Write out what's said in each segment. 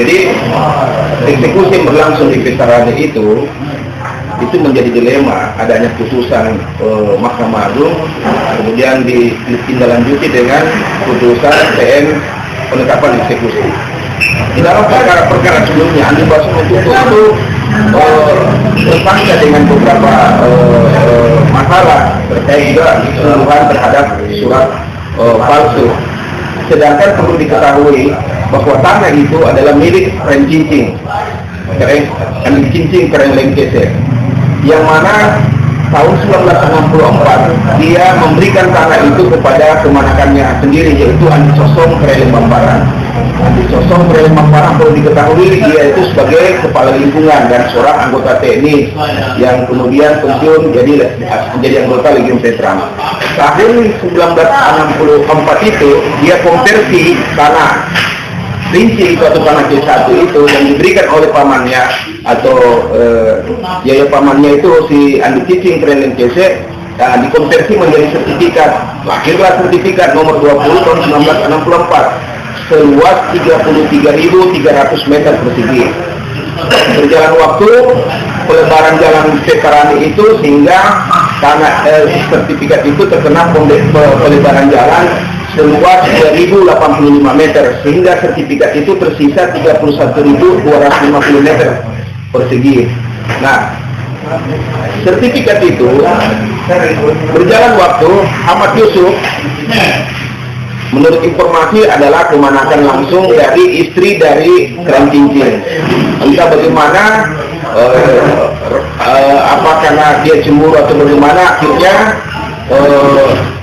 Jadi eksekusi yang berlangsung di Veterani itu menjadi dilema adanya putusan Mahkamah Agung, kemudian ditindaklanjuti dengan putusan PM penetapan eksekusi. Di dalam perkara sebelumnya Andi Baso menuntut itu tersangka dengan beberapa masalah terkait juga tuduhan terhadap surat palsu. Sedangkan perlu diketahui bahwa tanah itu adalah milik Keren Cincing, Keren Lengkese, yang mana tahun 1964 dia memberikan tanah itu kepada kemanakannya sendiri, yaitu Andi Sosong Keren Lembambaran. Andi Sosong Keren Lembambaran perlu diketahui dia itu sebagai kepala lingkungan dan seorang anggota TNI yang kemudian pensiun menjadi anggota Legiun Veteran. Tahun 1964 itu dia konversi tanah Rinci itu atau tanah C1 itu yang diberikan oleh pamannya atau yaya pamannya itu si Andi Cicing Keren Lengkese, dikonversi menjadi sertifikat. Lahirlah sertifikat nomor 20 tahun 1964 seluas 33.300 meter persegi. Berjalan waktu, pelebaran jalan Veterani itu sehingga tanah sertifikat itu terkena pelebaran jalan seluas 3.085 meter, sehingga sertifikat itu tersisa 31.250 meter persegi. Nah, sertifikat itu berjalan waktu Ahmad Yusuf menurut informasi adalah kemanakan langsung dari istri dari Keren Cincin. Entah bagaimana, apa karena dia cemburu atau bagaimana, akhirnya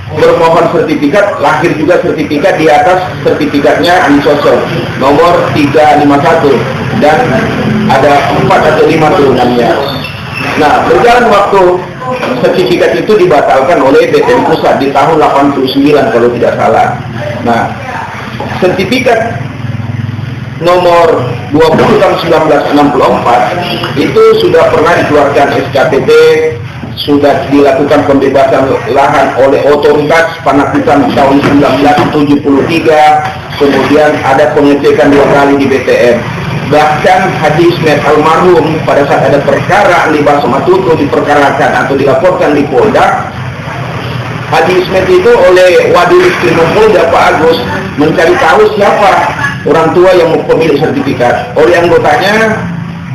bermohon sertifikat, lahir juga sertifikat di atas sertifikatnya Andi Sosong nomor 351 dan ada 4 atau 5 turunannya. Nah, berjalan waktu sertifikat itu dibatalkan oleh BPN Pusat di tahun 89 kalau tidak salah. Nah, sertifikat nomor 20 tahun 1964 itu sudah pernah dikeluarkan SKPT, sudah dilakukan pembebasan lahan oleh otoritas Panakutan tahun 1973, kemudian ada pengecekan 2 kali di BTN. Bahkan Haji Ismet almarhum pada saat ada perkara Andi Baso Matutu diperkarakan atau dilaporkan di Polda, Haji Ismet itu oleh Wadil Polda Pak Agus mencari tahu siapa orang tua yang pemilik sertifikat. Oleh anggotanya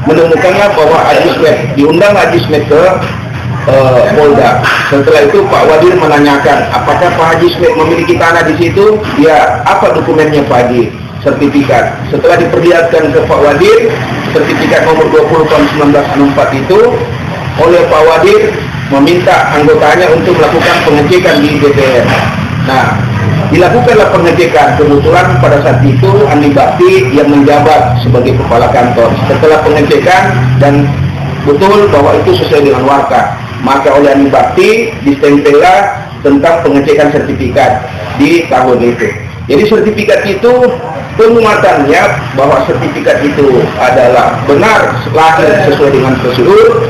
menemukanlah bahwa Haji Ismet, diundang Haji Ismet ke Polda. Setelah itu Pak Wadir menanyakan apakah Pak Haji Ismet memiliki tanah di situ. Ya, apa dokumennya Pak Haji? Sertifikat. Setelah diperlihatkan ke Pak Wadir sertifikat nomor 20 tahun 1964 itu, oleh Pak Wadir meminta anggotanya untuk melakukan pengecekan di BPN. Nah, dilakukanlah pengecekan. Kebetulan pada saat itu Andi Bakti yang menjabat sebagai kepala kantor. Setelah pengecekan dan betul bahwa itu sesuai dengan warta, maka oleh Andi Bakti distempellah tentang pengecekan sertifikat di tahun itu. Jadi sertifikat itu penguatannya bahwa sertifikat itu adalah benar lahir sesuai dengan prosedur,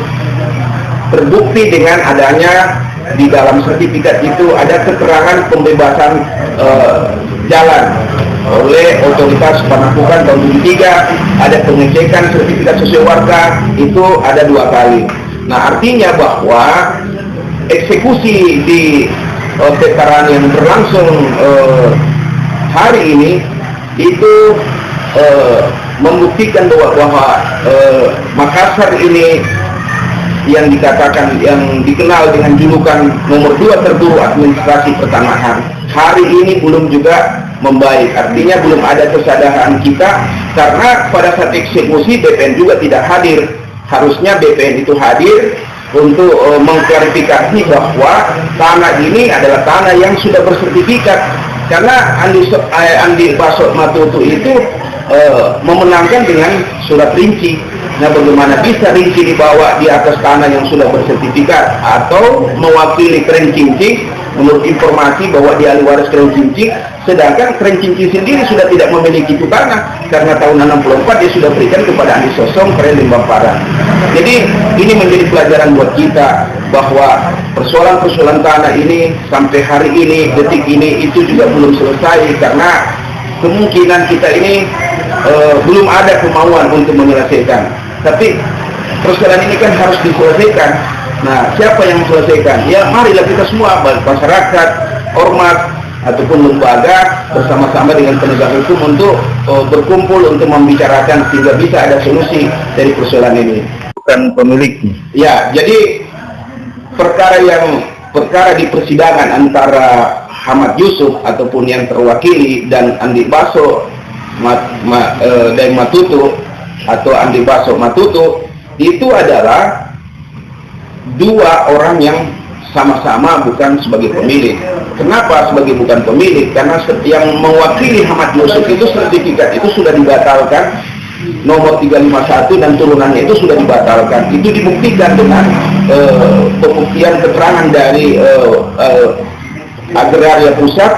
terbukti dengan adanya di dalam sertifikat itu ada keterangan pembebasan jalan oleh otoritas Panakutan tahun 73, ada pengecekan sertifikat sesuai warta itu ada 2 kali. Nah, artinya bahwa eksekusi di veteran yang berlangsung hari ini itu membuktikan bahwa Makassar ini yang dikatakan, yang dikenal dengan julukan nomor 2 terburuk administrasi pertanahan, hari ini belum juga membaik. Artinya belum ada kesadaran kita, karena pada saat eksekusi BPN juga tidak hadir. Harusnya BPN itu hadir untuk mengklarifikasi bahwa tanah ini adalah tanah yang sudah bersertifikat. Karena Andi Baso Matutu itu memenangkan dengan surat rinci. Nah, bagaimana bisa rinci dibawa di atas tanah yang sudah bersertifikat atau mewakili Keren Cincing? Menurut informasi bahwa dia ahli waris Keren Cincing, sedangkan Keren Cincing sendiri sudah tidak memiliki itu tanah karena tahun 64 dia sudah berikan kepada Andi Sosong Keren Lembambaran. Jadi ini menjadi pelajaran buat kita bahwa persoalan-persoalan tanah ini sampai hari ini, detik ini itu juga belum selesai, karena kemungkinan kita ini belum ada kemauan untuk menyelesaikan. Tapi persoalan ini kan harus diselesaikan. Nah, siapa yang selesaikan? Ya marilah kita semua, masyarakat, ormas, ataupun lembaga bersama-sama dengan penegak hukum untuk berkumpul untuk membicarakan sehingga bisa ada solusi dari persoalan ini. Bukan pemiliknya. Ya, jadi perkara di persidangan antara Ahmad Yusuf ataupun yang terwakili dan Andi Baso Daeng Matutu atau Andi Baso Matutu itu adalah dua orang yang sama-sama bukan sebagai pemilik. Kenapa sebagai bukan pemilik? Karena yang mewakili Ahmad Yusuf itu sertifikat itu sudah dibatalkan, nomor 351 dan turunannya itu sudah dibatalkan. Itu dibuktikan dengan pembuktian keterangan dari Agraria Pusat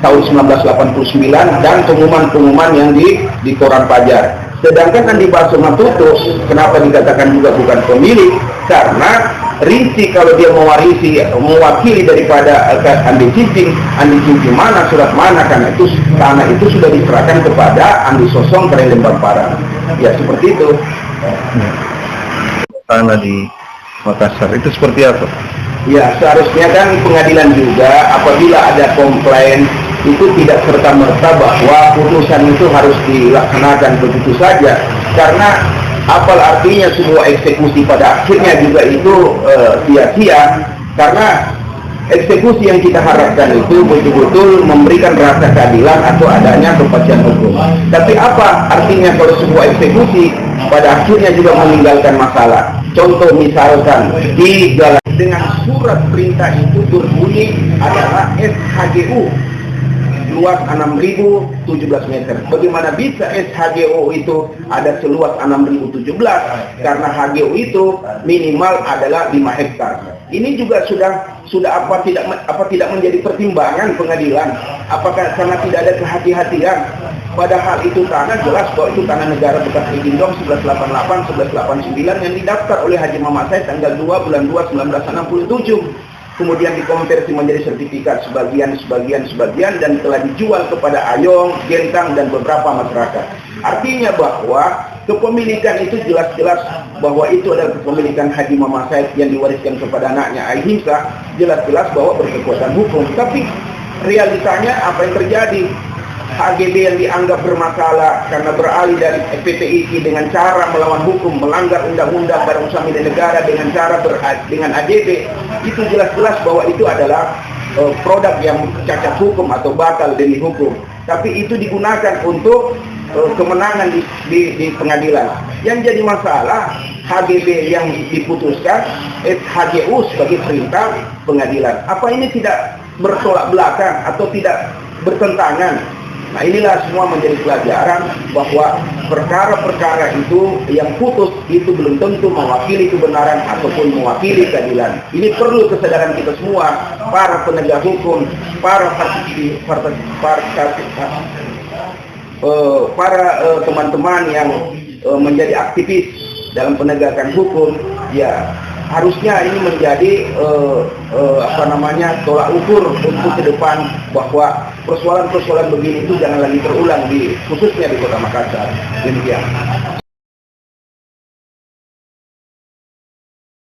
tahun 1989 dan pengumuman-pengumuman yang di Koran Fajar. Sedangkan Andi Baso Matutu, kenapa dikatakan juga bukan pemilik? Karena rinci kalau dia mewakili daripada Andi Cicing mana, surat mana, karena itu tanah itu sudah diserahkan kepada Andi Sosong dari Lembang Parang. Ya seperti itu. Tanah di Makassar itu seperti apa? Ya seharusnya kan pengadilan juga apabila ada komplain itu tidak serta-merta bahwa putusan itu harus dilaksanakan begitu saja, karena apa artinya semua eksekusi pada akhirnya juga itu sia-sia, karena eksekusi yang kita harapkan itu betul-betul memberikan rasa keadilan atau adanya kepastian hukum. Tapi apa artinya kalau sebuah eksekusi pada akhirnya juga meninggalkan masalah? Contoh misalkan dengan surat perintah itu berbunyi adalah SHGU luas 6.017 meter. Bagaimana bisa SHGO itu ada seluas 6.017? Karena HGO itu minimal adalah 5 hektar. Ini juga sudah apa tidak menjadi pertimbangan pengadilan? Apakah karena tidak ada kehati-hatian? Padahal itu tanah jelas bahwa itu tanah negara bekas izin dom 1188 1189 yang didaftar oleh Haji Mamat Said tanggal 2 bulan 2 1967. Kemudian dikonversi menjadi sertifikat sebagian dan telah dijual kepada Ayong, Gentang dan beberapa masyarakat. Artinya bahwa kepemilikan itu jelas-jelas bahwa itu adalah kepemilikan Haji Mamat Said yang diwariskan kepada anaknya Aihimsa, jelas-jelas bahwa berkekuatan hukum. Tapi realitanya apa yang terjadi? HGB yang dianggap bermasalah karena beralih dari PPII dengan cara melawan hukum, melanggar undang-undang Badan Usaha Milik Negara dengan cara dengan AJB, itu jelas-jelas bahwa itu adalah produk yang cacat hukum atau batal demi hukum. Tapi itu digunakan untuk kemenangan di pengadilan. Yang jadi masalah HGB yang diputuskan HGU sebagai perintah pengadilan. Apa ini tidak bertolak belakang atau tidak bertentangan? Nah inilah semua menjadi pelajaran bahwa perkara-perkara itu yang putus itu belum tentu mewakili kebenaran ataupun mewakili keadilan. Ini perlu kesadaran kita semua, para penegak hukum, para teman-teman yang menjadi aktivis dalam penegakan hukum, ya harusnya ini menjadi tolak ukur untuk ke depan bahwa persoalan-persoalan begini itu jangan lagi terulang khususnya di Kota Makassar. Demikian.